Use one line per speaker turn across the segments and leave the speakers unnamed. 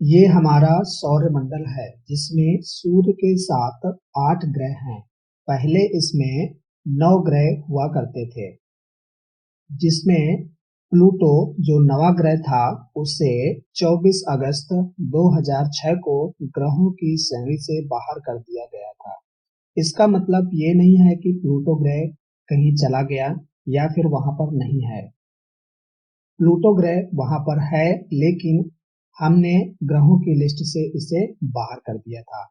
ये हमारा सौरमंडल है जिसमें सूर्य के साथ 8 ग्रह हैं। पहले इसमें 9 ग्रह हुआ करते थे, जिसमें प्लूटो जो 9वां ग्रह था उसे 24 अगस्त 2006 को ग्रहों की श्रेणी से बाहर कर दिया गया था। इसका मतलब ये नहीं है कि प्लूटो ग्रह कहीं चला गया या फिर वहां पर नहीं है। प्लूटो ग्रह वहां पर है, लेकिन हमने ग्रहों की लिस्ट से इसे बाहर कर दिया था।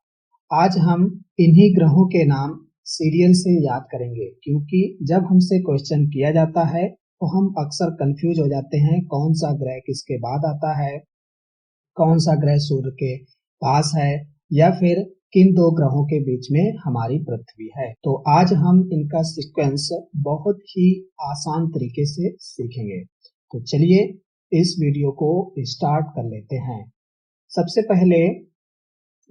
आज हम इन्हीं ग्रहों के नाम सीरियल से याद करेंगे, क्योंकि जब हमसे क्वेश्चन किया जाता है तो हम अक्सर कंफ्यूज हो जाते हैं कौन सा ग्रह किसके बाद आता है, कौन सा ग्रह सूर्य के पास है, या फिर किन दो ग्रहों के बीच में हमारी पृथ्वी है। तो आज हम इनका सीक्वेंस बहुत ही आसान तरीके से सीखेंगे। तो चलिए इस वीडियो को स्टार्ट कर लेते हैं। सबसे पहले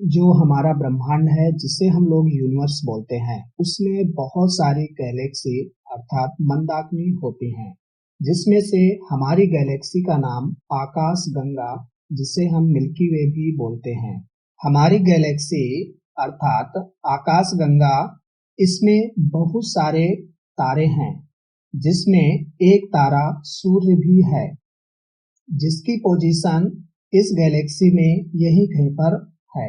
जो हमारा ब्रह्मांड है, जिसे हम लोग यूनिवर्स बोलते हैं, उसमें बहुत सारी गैलेक्सी अर्थात मंदाकिनी होती हैं, जिसमें से हमारी गैलेक्सी का नाम आकाश गंगा, जिसे हम मिल्की वे भी बोलते हैं। हमारी गैलेक्सी अर्थात आकाश गंगा, इसमें बहुत सारे तारे हैं, जिसमें एक तारा सूर्य भी है, जिसकी पोजीशन इस गैलेक्सी में यही कहीं पर है।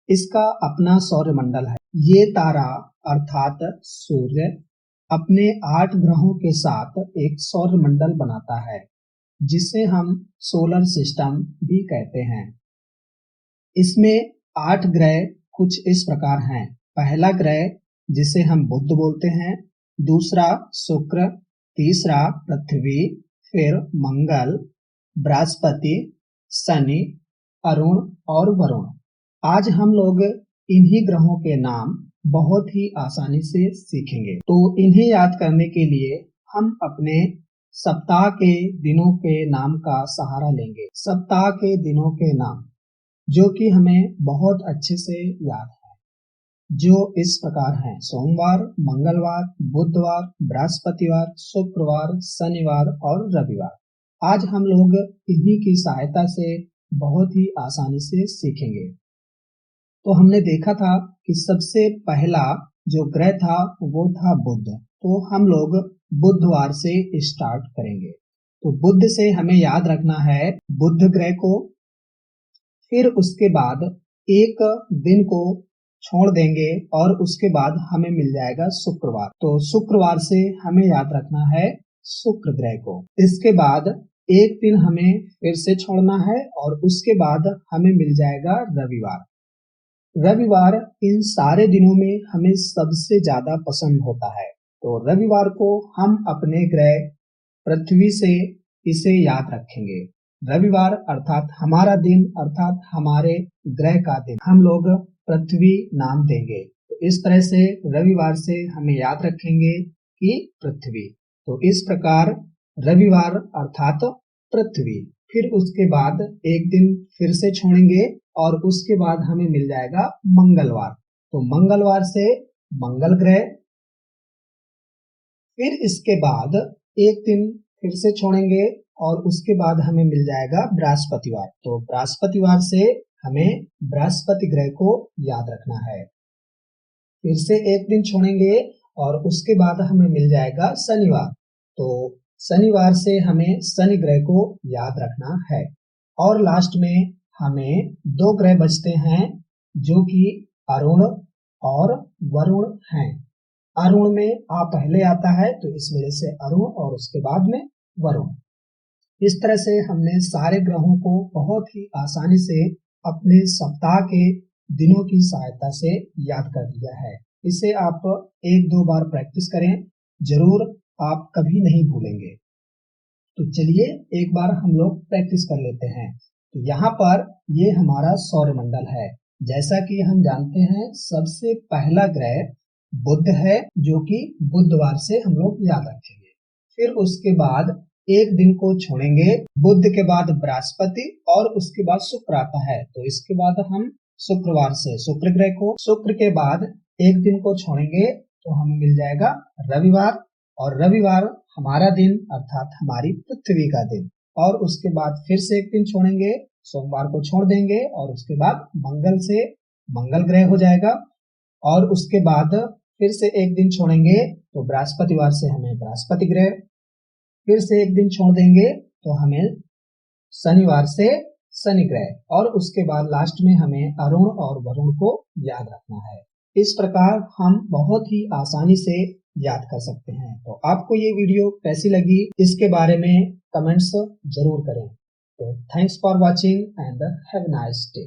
इसका अपना सौरमंडल है। ये तारा अर्थात सूर्य अपने 8 ग्रहों के साथ एक सौरमंडल बनाता है, जिसे हम सोलर सिस्टम भी कहते हैं। इसमें 8 ग्रह कुछ इस प्रकार हैं। पहला ग्रह जिसे हम बुध बोलते हैं, दूसरा शुक्र, तीसरा पृथ्वी, फिर मंगल, बृहस्पति, शनि, अरुण और वरुण। आज हम लोग इन्हीं ग्रहों के नाम बहुत ही आसानी से सीखेंगे। तो इन्हें याद करने के लिए हम अपने सप्ताह के दिनों के नाम का सहारा लेंगे। सप्ताह के दिनों के नाम जो कि हमें बहुत अच्छे से याद है, जो इस प्रकार हैं: सोमवार, मंगलवार, बुधवार, बृहस्पतिवार, शुक्रवार, शनिवार और रविवार। आज हम लोग इन्हीं की सहायता से बहुत ही आसानी से सीखेंगे। तो हमने देखा था कि सबसे पहला जो ग्रह था वो था बुध। तो हम लोग बुधवार से स्टार्ट करेंगे। तो बुध से हमें याद रखना है बुध ग्रह को, फिर उसके बाद एक दिन को छोड़ देंगे और उसके बाद हमें मिल जाएगा शुक्रवार। तो शुक्रवार से हमें याद रखना है शुक्र ग्रह को। इसके बाद एक दिन हमें फिर से छोड़ना है और उसके बाद हमें मिल जाएगा रविवार। रविवार इन सारे दिनों में हमें सबसे ज्यादा पसंद होता है। तो रविवार को हम अपने ग्रह पृथ्वी से इसे याद रखेंगे। रविवार अर्थात हमारा दिन, अर्थात हमारे ग्रह का दिन हम लोग पृथ्वी नाम देंगे। तो इस तरह से रविवार से हमें याद रखेंगे कि पृथ्वी। तो इस प्रकार रविवार अर्थात पृथ्वी। फिर उसके बाद एक दिन फिर से छोड़ेंगे और उसके बाद हमें मिल जाएगा मंगलवार। तो मंगलवार से मंगल ग्रह। फिर इसके बाद एक दिन फिर से छोड़ेंगे और उसके बाद हमें मिल जाएगा बृहस्पतिवार। तो बृहस्पतिवार से हमें बृहस्पति ग्रह को याद रखना है। फिर से एक दिन छोड़ेंगे और उसके बाद हमें मिल जाएगा शनिवार। तो शनिवार से हमें शनि ग्रह को याद रखना है। और लास्ट में हमें 2 ग्रह बचते हैं, जो कि अरुण और वरुण हैं। अरुण में आ पहले आता है, तो इस वजह से अरुण और उसके बाद में वरुण। इस तरह से हमने सारे ग्रहों को बहुत ही आसानी से अपने सप्ताह के दिनों की सहायता से याद कर लिया है। इसे आप 1-2 बार प्रैक्टिस करें, जरूर आप कभी नहीं भूलेंगे। तो चलिए एक बार हम लोग प्रैक्टिस कर लेते हैं। तो यहाँ पर ये हमारा सौरमंडल है। जैसा कि हम जानते हैं सबसे पहला ग्रह बुध है, जो कि बुधवार से हम लोग याद रखेंगे। फिर उसके बाद एक दिन को छोड़ेंगे, बुध के बाद बृहस्पति और उसके बाद शुक्र आता है। तो इसके बाद हम शुक्रवार से शुक्र ग्रह को, शुक्र के बाद एक दिन को छोड़ेंगे तो हमें मिल जाएगा रविवार। और रविवार हमारा दिन अर्थात हमारी पृथ्वी का दिन। और उसके बाद फिर से एक दिन छोड़ेंगे सोमवार को छोड़ देंगे और उसके बाद मंगल से मंगल ग्रह हो जाएगा, और उसके बाद फिर से एक दिन छोड़ेंगे तो बृहस्पतिवार से हमें बृहस्पति ग्रह, फिर से एक दिन छोड़ देंगे तो हमें शनिवार से शनि ग्रह, और उसके बाद लास्ट में हमें अरुण और वरुण को याद रखना है। इस प्रकार हम बहुत ही आसानी से याद कर सकते हैं। तो आपको ये वीडियो कैसी लगी इसके बारे में कमेंट्स जरूर करें। तो thanks for watching and have a nice day.